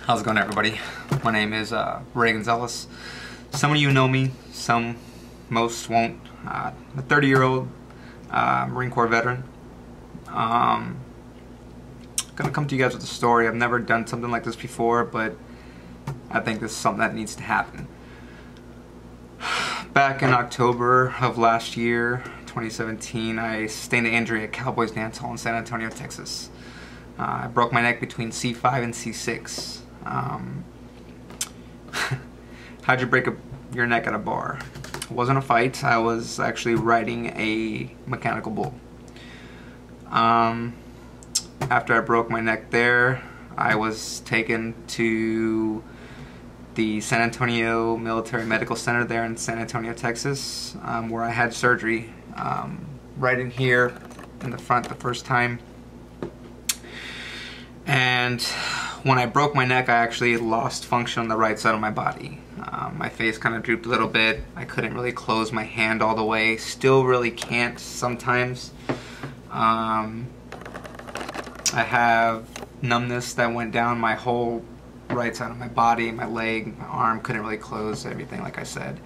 How's it going, everybody? My name is Ray Gonzalez. Some of you know me, most won't. I'm a 30-year-old Marine Corps veteran. Gonna come to you guys with a story. I've never done something like this before, but I think this is something that needs to happen. Back in October of last year, 2017, I sustained an injury at Cowboys Dance Hall in San Antonio, Texas. I broke my neck between C5 and C6. How'd you break your neck at a bar? It wasn't a fight. I was actually riding a mechanical bull. After I broke my neck there, I was taken to the San Antonio Military Medical Center there in San Antonio, Texas, where I had surgery right in here in the front the first time. And when I broke my neck, I actually lost function on the right side of my body. My face kind of drooped a little bit. I couldn't really close my hand all the way. Still really can't sometimes. I have numbness that went down my whole right side of my body, my leg, my arm. Couldn't really close everything, like I said.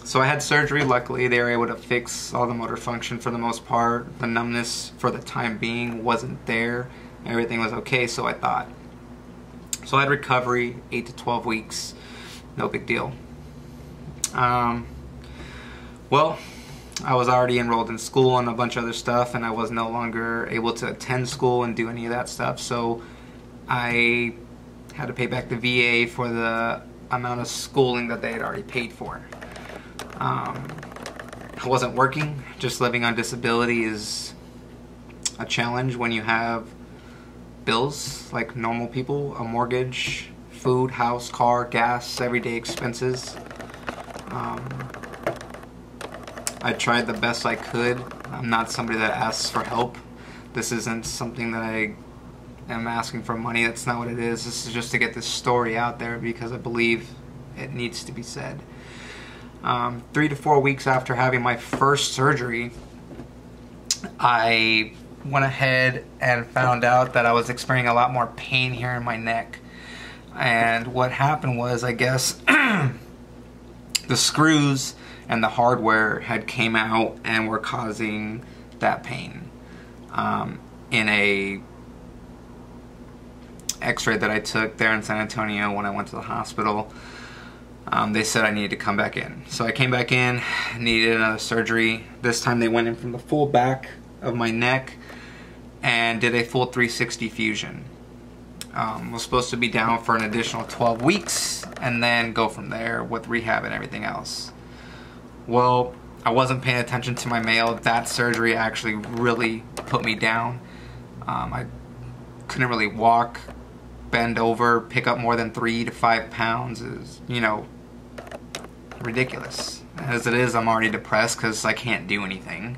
So I had surgery. Luckily, they were able to fix all the motor function for the most part. The numbness for the time being wasn't there. Everything was okay, so I thought. So I had recovery, 8 to 12 weeks. No big deal. Well, I was already enrolled in school and a bunch of other stuff, and I was no longer able to attend school and do any of that stuff. So I had to pay back the VA for the amount of schooling that they had already paid for. I wasn't working. Just living on disability is a challenge when you have bills like normal people, a mortgage, food, house, car, gas, everyday expenses. I tried the best I could. I'm not somebody that asks for help. This isn't something that I am asking for money. That's not what it is. This is just to get this story out there because I believe it needs to be said. 3 to 4 weeks after having my first surgery, I went ahead and found out that I was experiencing a lot more pain here in my neck. And what happened was, I guess, the screws and the hardware had came out and were causing that pain. In a x-ray that I took there in San Antonio when I went to the hospital, they said I needed to come back in. So I came back in, needed another surgery. This time they went in from the full back of my neck and did a full 360 fusion. Was supposed to be down for an additional 12 weeks and then go from there with rehab and everything else. Well, I wasn't paying attention to my mail. That surgery actually really put me down. I couldn't really walk, bend over, pick up more than 3 to 5 pounds. Is, you know, ridiculous. As it is, I'm already depressed because I can't do anything.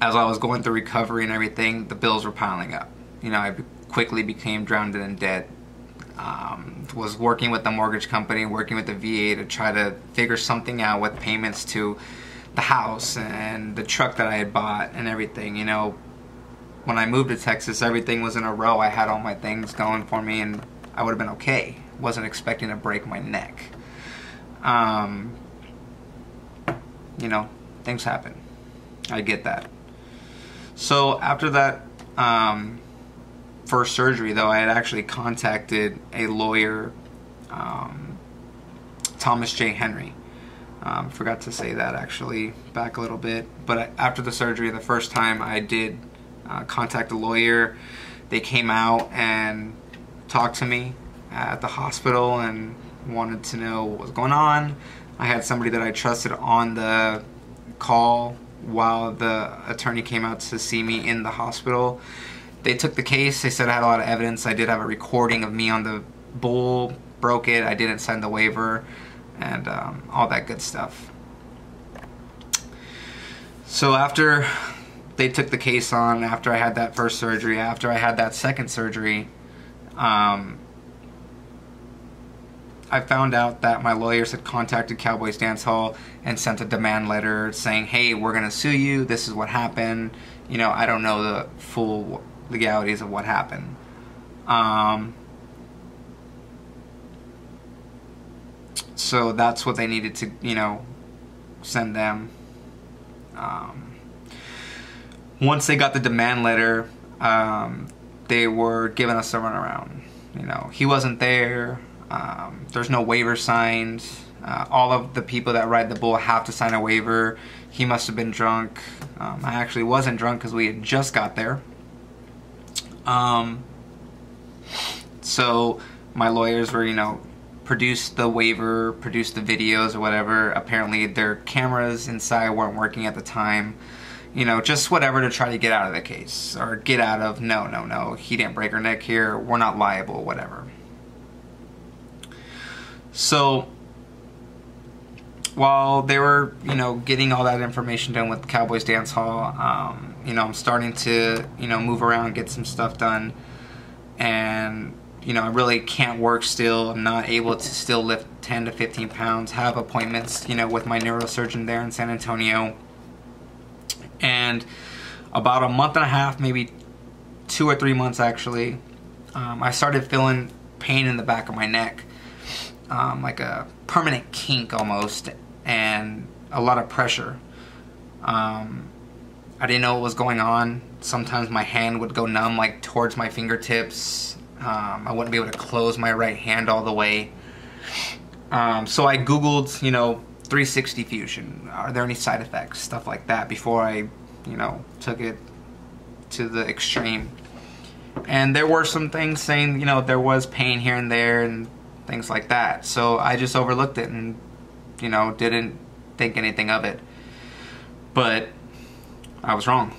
As I was going through recovery and everything, the bills were piling up. You know, I quickly became drowned in debt. Was working with the mortgage company, working with the VA to try to figure something out with payments to the house and the truck that I had bought and everything. You know, when I moved to Texas, everything was in a row. I had all my things going for me and I would have been okay. Wasn't expecting to break my neck. You know, things happen. I get that. So after that first surgery, though, I had actually contacted a lawyer, Thomas J. Henry. Forgot to say that actually back a little bit. But after the surgery, the first time, I did contact a lawyer. They came out and talked to me at the hospital and wanted to know what was going on. I had somebody that I trusted on the call while the attorney came out to see me in the hospital. They took the case. They said I had a lot of evidence. I did have a recording of me on the bull, broke it. I didn't sign the waiver and all that good stuff. So after they took the case on, after I had that first surgery, after I had that second surgery, I found out that my lawyers had contacted Cowboys Dance Hall and sent a demand letter saying, hey, we're going to sue you. This is what happened. You know, I don't know the full legalities of what happened. So that's what they needed to, you know, send them. Once they got the demand letter, they were giving us a runaround. You know, he wasn't there. There's no waiver signed. All of the people that ride the bull have to sign a waiver. He must have been drunk. I actually wasn't drunk because we had just got there. So my lawyers were, you know, produced the waiver, produced the videos or whatever. Apparently their cameras inside weren't working at the time. You know, just whatever to try to get out of the case. Or get out of, no, he didn't break her neck here, we're not liable, whatever. So, while they were, you know, getting all that information done with Cowboys Dance Hall, you know, I'm starting to, you know, move around, get some stuff done. And, you know, I really can't work still. I'm not able to still lift 10 to 15 pounds, have appointments, you know, with my neurosurgeon there in San Antonio. And about a month and a half, maybe 2 or 3 months actually, I started feeling pain in the back of my neck, like a permanent kink almost, and a lot of pressure. I didn't know what was going on. Sometimes my hand would go numb, like towards my fingertips. I wouldn't be able to close my right hand all the way. So I Googled, you know, 360 fusion. Are there any side effects? Stuff like that before I, you know, took it to the extreme. And there were some things saying, you know, there was pain here and there and things like that. So I just overlooked it and, you know, didn't think anything of it. But I was wrong.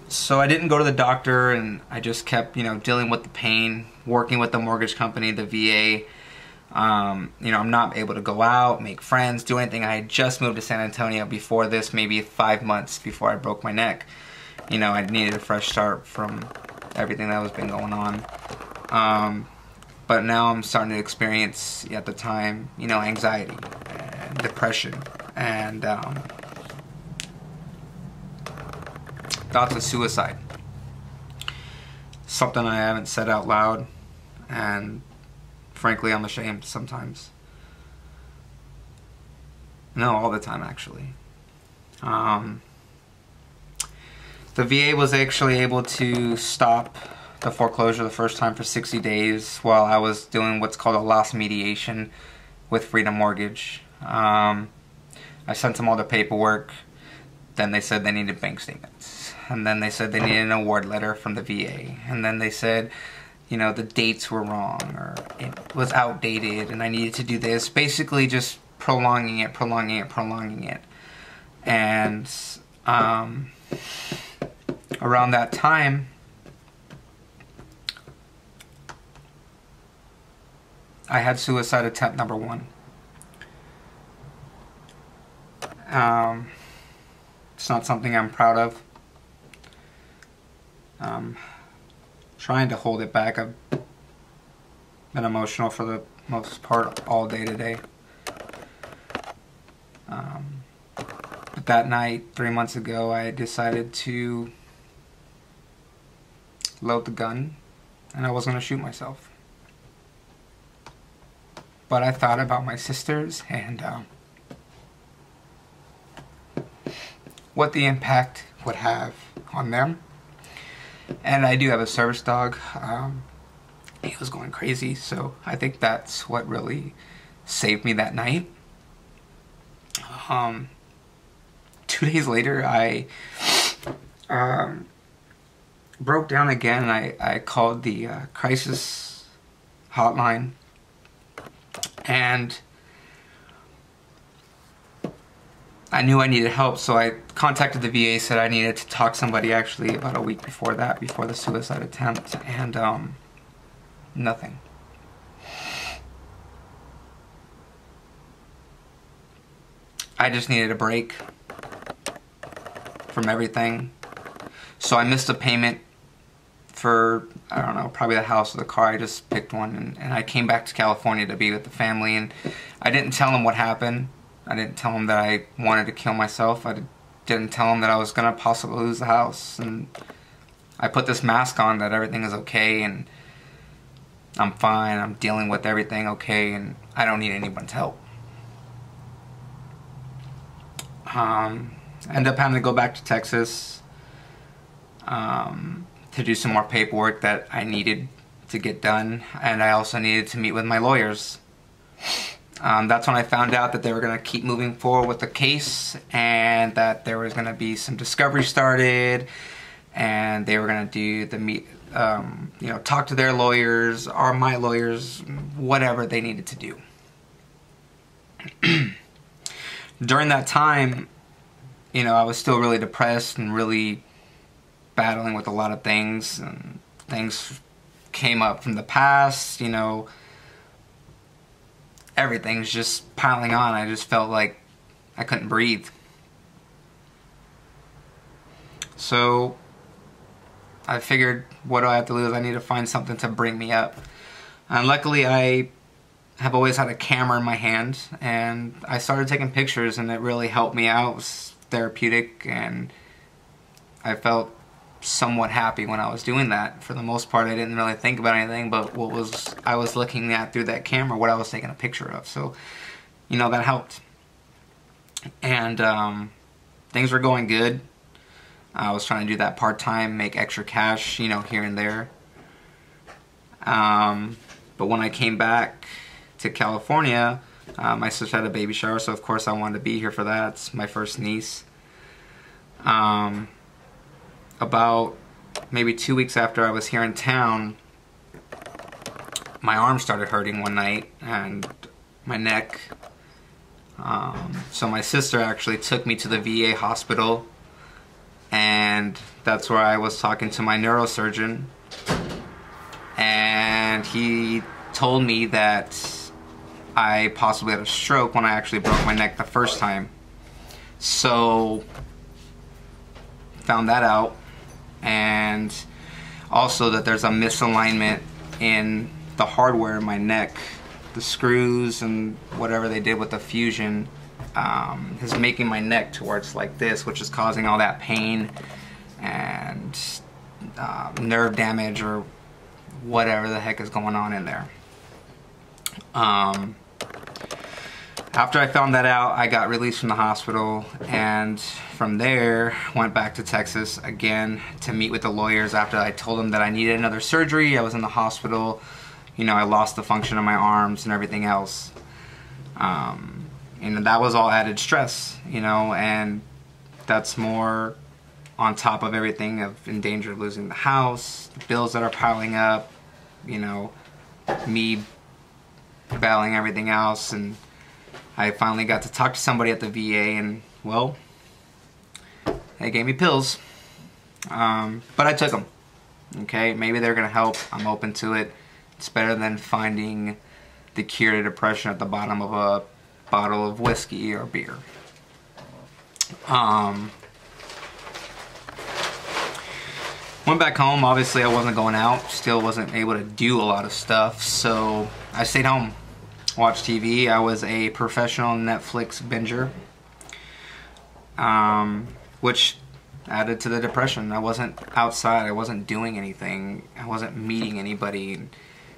So I didn't go to the doctor, and I just kept, you know, dealing with the pain, working with the mortgage company, the VA. You know, I'm not able to go out, make friends, do anything. I had just moved to San Antonio before this, maybe 5 months before I broke my neck. You know, I needed a fresh start from everything that was been going on. But now I'm starting to experience, at the time, you know, anxiety and depression and thoughts of suicide. Something I haven't said out loud, and frankly I'm ashamed sometimes. No, all the time actually. The VA was actually able to stop the foreclosure the first time for 60 days while I was doing what's called a loss mediation with Freedom Mortgage. I sent them all the paperwork. Then they said they needed bank statements. And then they said they needed an award letter from the VA. And then they said, you know, the dates were wrong or it was outdated and I needed to do this. Basically just prolonging it. And around that time, I had suicide attempt number 1. It's not something I'm proud of. Trying to hold it back. I've been emotional for the most part all day today. But that night, 3 months ago, I decided to load the gun and I was going to shoot myself. But I thought about my sisters and what the impact would have on them. And I do have a service dog. He was going crazy, so I think that's what really saved me that night. 2 days later, I broke down again. I called the crisis hotline, and I knew I needed help, so I contacted the VA, said I needed to talk to somebody actually about a week before that, before the suicide attempt, and nothing. I just needed a break from everything. So I missed a payment for, I don't know, probably the house or the car. I just picked one, and I came back to California to be with the family, and I didn't tell them what happened. I didn't tell them that I wanted to kill myself. I didn't tell them that I was going to possibly lose the house. And I put this mask on that everything is okay, and I'm fine. I'm dealing with everything okay, and I don't need anyone's help. Ended up having to go back to Texas to do some more paperwork that I needed to get done, and I also needed to meet with my lawyers. That's when I found out that they were going to keep moving forward with the case, and that there was going to be some discovery started, and they were going to do the talk to their lawyers or my lawyers, whatever they needed to do. During that time, I was still really depressed and really battling with a lot of things, and things came up from the past, everything's just piling on. I just felt like I couldn't breathe. So I figured, what do I have to lose? I need to find something to bring me up. And luckily I have always had a camera in my hand, and I started taking pictures, and it really helped me out. It was therapeutic, and I felt somewhat happy when I was doing that. For the most part, I didn't really think about anything but I was looking at through that camera, what I was taking a picture of. So, that helped. And things were going good. I was trying to do that part-time, make extra cash, here and there. But when I came back to California, my sister had a baby shower, so of course I wanted to be here for that. It's my first niece. About maybe 2 weeks after I was here in town, my arm started hurting one night, and my neck. So my sister actually took me to the VA hospital, and that's where I was talking to my neurosurgeon, and he told me that I possibly had a stroke when I actually broke my neck the first time. So found that out, and also that there's a misalignment in the hardware in my neck. The screws and whatever they did with the fusion is making my neck towards like this, which is causing all that pain and nerve damage or whatever the heck is going on in there. After I found that out, I got released from the hospital, and from there went back to Texas again to meet with the lawyers after I told them that I needed another surgery. I was in the hospital, I lost the function of my arms and everything else. And that was all added stress, and that's more on top of everything of in danger of losing the house, the bills that are piling up, me battling everything else. And I finally got to talk to somebody at the VA, and well, they gave me pills, but I took them. Okay, maybe they're gonna help. I'm open to it. It's better than finding the cure to depression at the bottom of a bottle of whiskey or beer. Went back home. Obviously I wasn't going out, still wasn't able to do a lot of stuff, so I stayed home, watched TV. I was a professional Netflix binger, which added to the depression. I wasn't outside, I wasn't doing anything, I wasn't meeting anybody.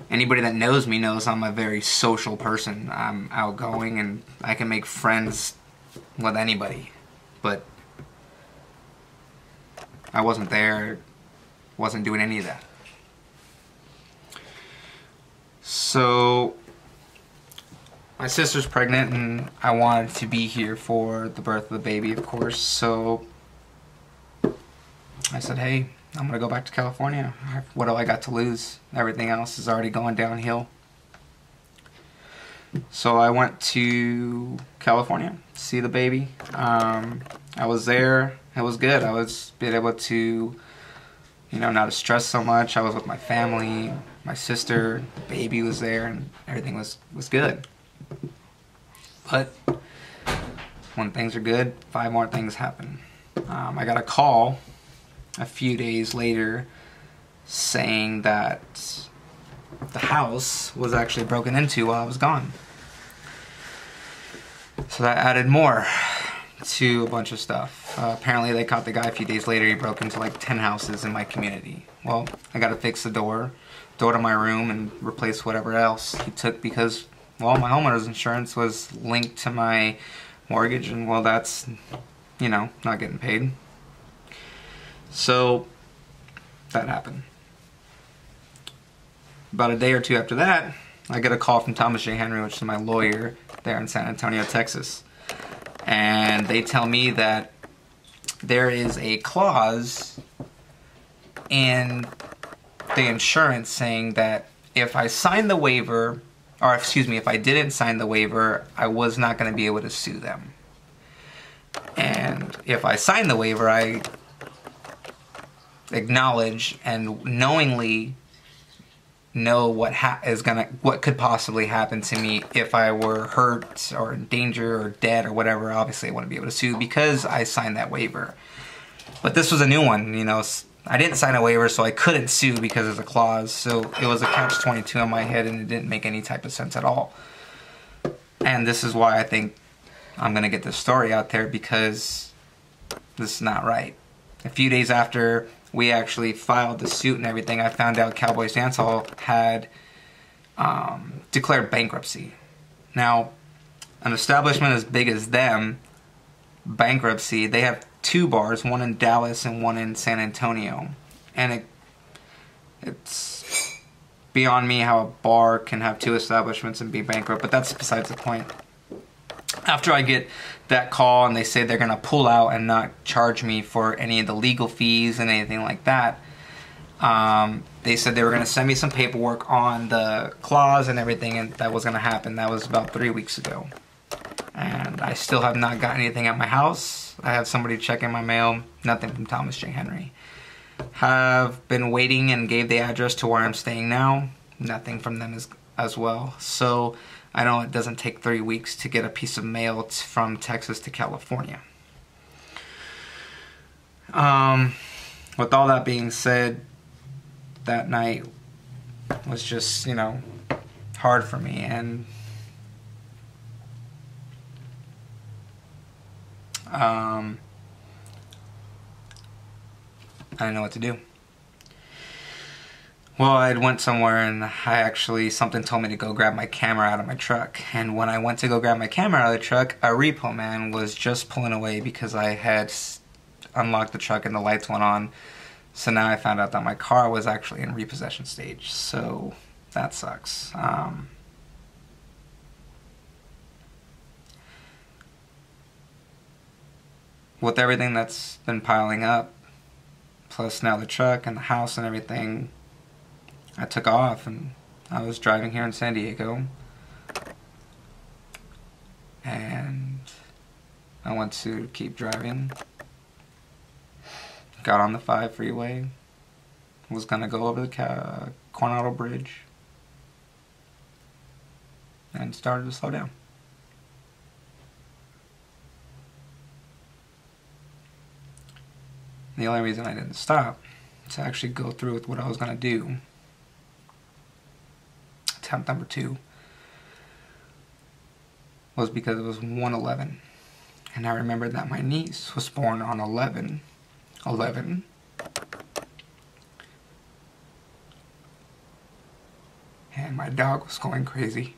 Anybody that knows me knows I'm a very social person. I'm outgoing and I can make friends with anybody, but I wasn't there, wasn't doing any of that. So my sister's pregnant, and I wanted to be here for the birth of the baby, of course. So I said, hey, I'm gonna go back to California. What do I got to lose? Everything else is already going downhill. So I went to California to see the baby. I was there. It was good. I was able to, not to stress so much. I was with my family, my sister, the baby was there, and everything was good. But when things are good, 5 more things happen. I got a call a few days later saying that the house was actually broken into while I was gone. So that added more to a bunch of stuff. Apparently they caught the guy a few days later. He broke into like 10 houses in my community. Well, I gotta fix the door to my room and replace whatever else he took because, well, my homeowner's insurance was linked to my mortgage, and well, that's, you know, not getting paid. So that happened. About a day or two after that, I get a call from Thomas J. Henry, which is my lawyer there in San Antonio, Texas. And they tell me that there is a clause in the insurance saying that if I signed the waiver, or excuse me, if I didn't sign the waiver, I was not going to be able to sue them. And if I signed the waiver, I acknowledge and knowingly know what could possibly happen to me if I were hurt or in danger or dead or whatever. Obviously I wouldn't be able to sue because I signed that waiver. But this was a new one, you know. I didn't sign a waiver, so I couldn't sue because of the clause. So it was a catch-22 in my head, and it didn't make any type of sense at all. And this is why I think I'm gonna get this story out there, because this is not right. A few days after we actually filed the suit and everything, I found out Cowboys Dance Hall had declared bankruptcy. Now, an establishment as big as them, bankruptcy, they have 2 bars, one in Dallas and one in San Antonio. And it's beyond me how a bar can have 2 establishments and be bankrupt, but that's besides the point. After I get that call and they say they're going to pull out and not charge me for any of the legal fees and anything like that, they said they were going to send me some paperwork on the clause and everything, and that was going to happen. That was about 3 weeks ago. And I still have not got anything at my house. I had somebody check in my mail. Nothing from Thomas J. Henry. Have been waiting and gave the address to where I'm staying now. Nothing from them as well. So I know it doesn't take 3 weeks to get a piece of mail from Texas to California. With all that being said, that night was just, you know, hard for me, and I didn't know what to do. Well, I went somewhere and something told me to go grab my camera out of my truck. And when I went to go grab my camera out of the truck, a repo man was just pulling away because I had unlocked the truck and the lights went on. So now I found out that my car was actually in repossession stage. So that sucks. With everything that's been piling up, plus now the truck and the house and everything, I took off and I was driving here in San Diego, and I went to keep driving, got on the 5 freeway, was gonna go over the Coronado Bridge, and started to slow down. The only reason I didn't stop to actually go through with what I was gonna do, attempt number 2, was because it was 1/11, and I remembered that my niece was born on 11/11, and my dog was going crazy,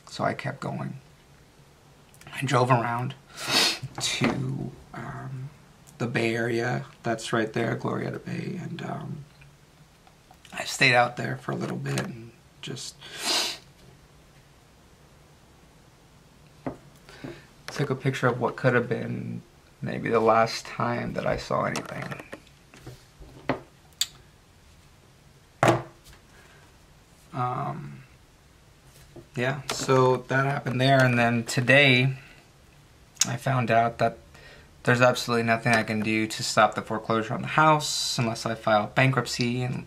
so I kept going. I drove around to the Bay Area, that's right there, Glorieta Bay, and I stayed out there for a little bit and just took a picture of what could have been maybe the last time that I saw anything. Yeah, so that happened there, and then today I found out that there's absolutely nothing I can do to stop the foreclosure on the house unless I file bankruptcy, and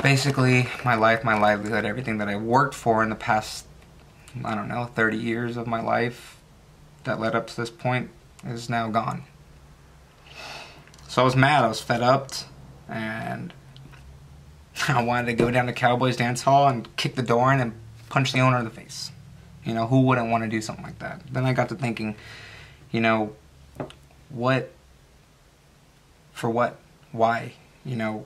basically my life, my livelihood, everything that I worked for in the past, I don't know, 30 years of my life that led up to this point is now gone. So I was mad, I was fed up, and I wanted to go down to Cowboys Dance Hall and kick the door in and punch the owner in the face. You know, who wouldn't want to do something like that? Then I got to thinking, you know, what, for what, why, you know,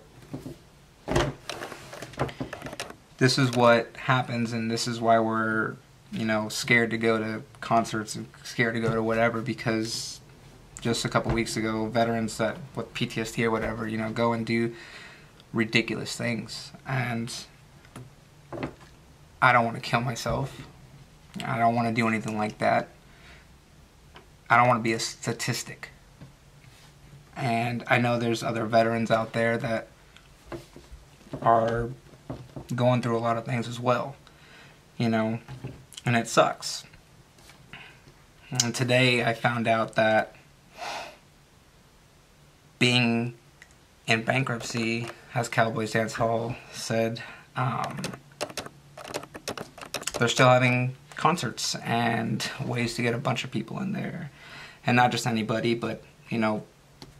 this is what happens, and this is why we're, you know, scared to go to concerts and scared to go to whatever, because just a couple weeks ago, veterans that with PTSD or whatever, you know, go and do ridiculous things, and I don't want to kill myself. I don't want to do anything like that. I don't want to be a statistic. And I know there's other veterans out there that are going through a lot of things as well, you know, and it sucks. And today I found out that being in bankruptcy, as Cowboys Dance Hall said, they're still having concerts and ways to get a bunch of people in there. And not just anybody, but, you know,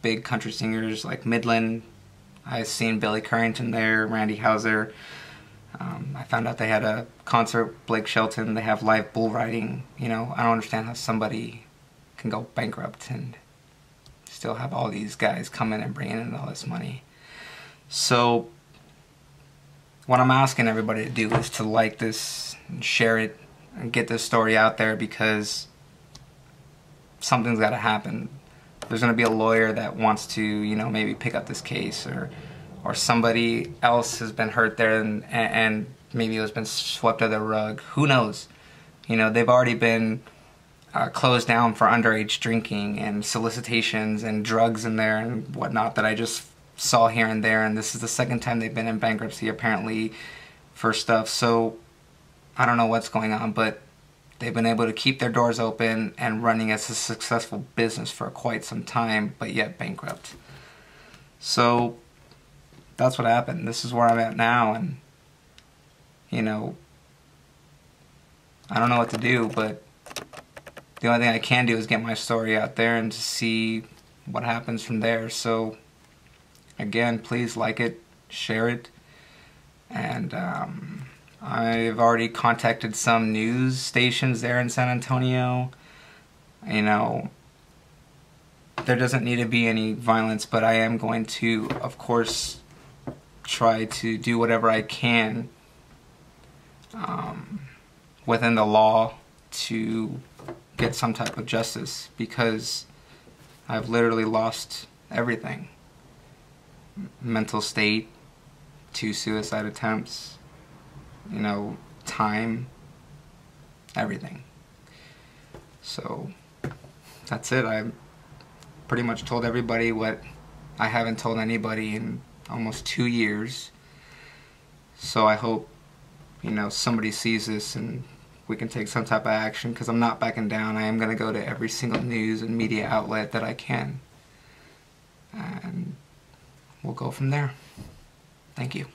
big country singers like Midland. I've seen Billy Currington there, Randy Houser. I found out they had a concert, Blake Shelton. They have live bull riding. You know, I don't understand how somebody can go bankrupt and still have all these guys come in and bring in all this money. So what I'm asking everybody to do is to like this and share it and get this story out there, because something's got to happen. There's going to be a lawyer that wants to, you know, maybe pick up this case, or somebody else has been hurt there and maybe it has been swept under the rug. Who knows? You know, they've already been closed down for underage drinking and solicitations and drugs in there and whatnot that I just saw here and there, and this is the second time they've been in bankruptcy apparently for stuff. So I don't know what's going on, but they've been able to keep their doors open and running as a successful business for quite some time, but yet bankrupt. So that's what happened. This is where I'm at now, and, you know, I don't know what to do, but the only thing I can do is get my story out there and to see what happens from there. So again, please like it, share it, and I've already contacted some news stations there in San Antonio. You know, there doesn't need to be any violence, but I am going to, of course, try to do whatever I can within the law to get some type of justice, because I've literally lost everything. Mental state, 2 suicide attempts, you know, time, everything. So that's it. I pretty much told everybody what I haven't told anybody in almost 2 years. So I hope, you know, somebody sees this and we can take some type of action, because I'm not backing down. I am going to go to every single news and media outlet that I can, and we'll go from there. Thank you.